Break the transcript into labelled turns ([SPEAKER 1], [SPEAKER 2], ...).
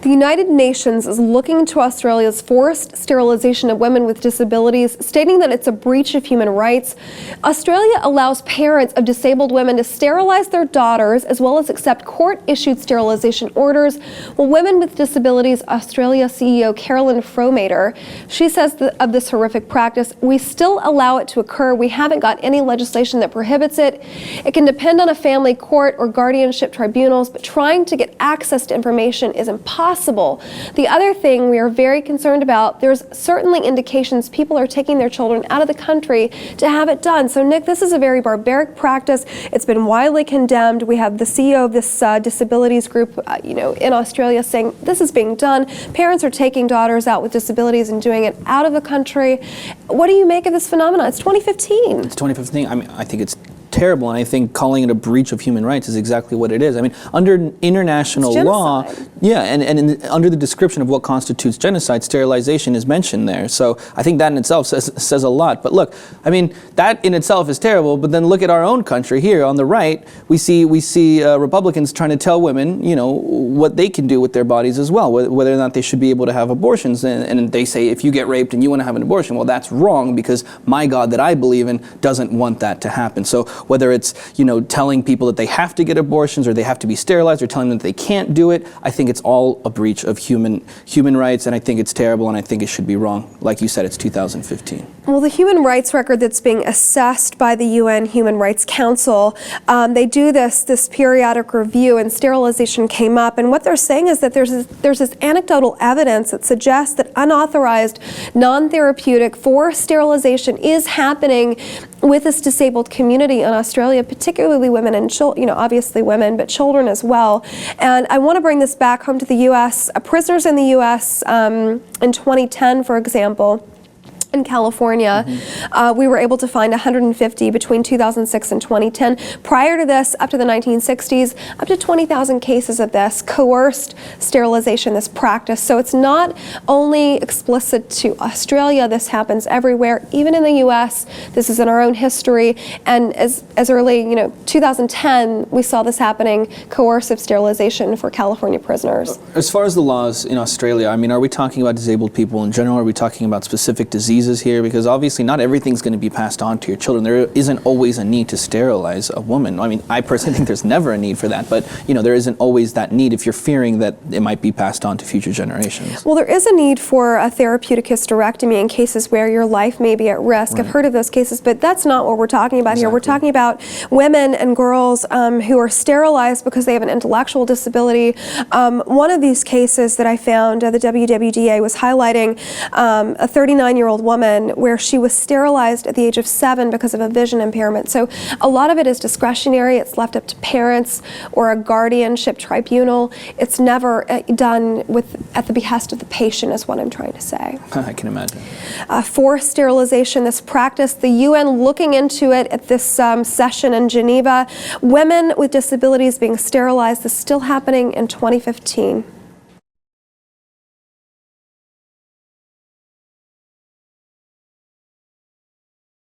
[SPEAKER 1] The United Nations is looking into Australia's forced sterilisation of women with disabilities, stating that it's a breach of human rights. Australia allows parents of disabled women to sterilize their daughters, as well as accept court-issued sterilisation orders. Well, Women with Disabilities Australia CEO Carolyn Fromater, she says of this horrific practice, we still allow it to occur. We haven't got any legislation that prohibits it. It can depend on a family court or guardianship tribunals, but trying to get access to information is impossible. The other thing we are very concerned about, there's certainly indications people are taking their children out of the country to have it done. So Nick, this is a very barbaric practice. It's been widely condemned. We have the CEO of this disabilities group, in Australia saying this is being done. Parents are taking daughters out with disabilities and doing it out of the country. What do you make of this phenomenon? It's 2015. It's
[SPEAKER 2] 2015. I mean, I think it's terrible, and I think calling it a breach of human rights is exactly what it is. I mean, under international law, under the description of what constitutes genocide, sterilization is mentioned there. So I think that in itself says a lot. But look, I mean, that in itself is terrible. But then look at our own country here on the right. We see Republicans trying to tell women, what they can do with their bodies as well, whether or not they should be able to have abortions. And they say, if you get raped and you want to have an abortion, well, that's wrong because my God that I believe in doesn't want that to happen. So whether it's, telling people that they have to get abortions or they have to be sterilized or telling them that they can't do it, I think it's all a breach of human rights, and I think it's terrible, and I think it should be wrong. Like you said, it's 2015.
[SPEAKER 1] Well, the human rights record that's being assessed by the UN Human Rights Council, they do this periodic review, and sterilization came up, and what they're saying is that there's this anecdotal evidence that suggests that unauthorized, non-therapeutic forced sterilization is happening with this disabled community in Australia, particularly women and children, obviously women, but children as well. And I want to bring this back home to the U.S. Prisoners in the U.S. In 2010, for example, in California, we were able to find 150 between 2006 and 2010. Prior to this, up to the 1960s, up to 20,000 cases of this coerced sterilization, this practice. So it's not only explicit to Australia, this happens everywhere, even in the US. This is in our own history. And as early, 2010, we saw this happening, coercive sterilization for California prisoners.
[SPEAKER 2] As far as the laws in Australia, I mean, are we talking about disabled people in general? Are we talking about specific diseases here? Because obviously not everything's going to be passed on to your children. There isn't always a need to sterilize a woman. I mean, I personally think there's never a need for that, but there isn't always that need if you're fearing that it might be passed on to future generations.
[SPEAKER 1] Well, there is a need for a therapeutic hysterectomy in cases where your life may be at risk. Right. I've heard of those cases, but that's not what we're talking about here. We're talking about women and girls who are sterilized because they have an intellectual disability. One of these cases that I found, the WWDA was highlighting a 39-year-old woman where she was sterilized at the age of 7 because of a vision impairment. So a lot of it is discretionary. It's left up to parents or a guardianship tribunal. It's never done at the behest of the patient, is what I'm trying to say.
[SPEAKER 2] I can imagine.
[SPEAKER 1] Forced sterilization, this practice, the UN looking into it at this session in Geneva. Women with disabilities being sterilized is still happening in 2015.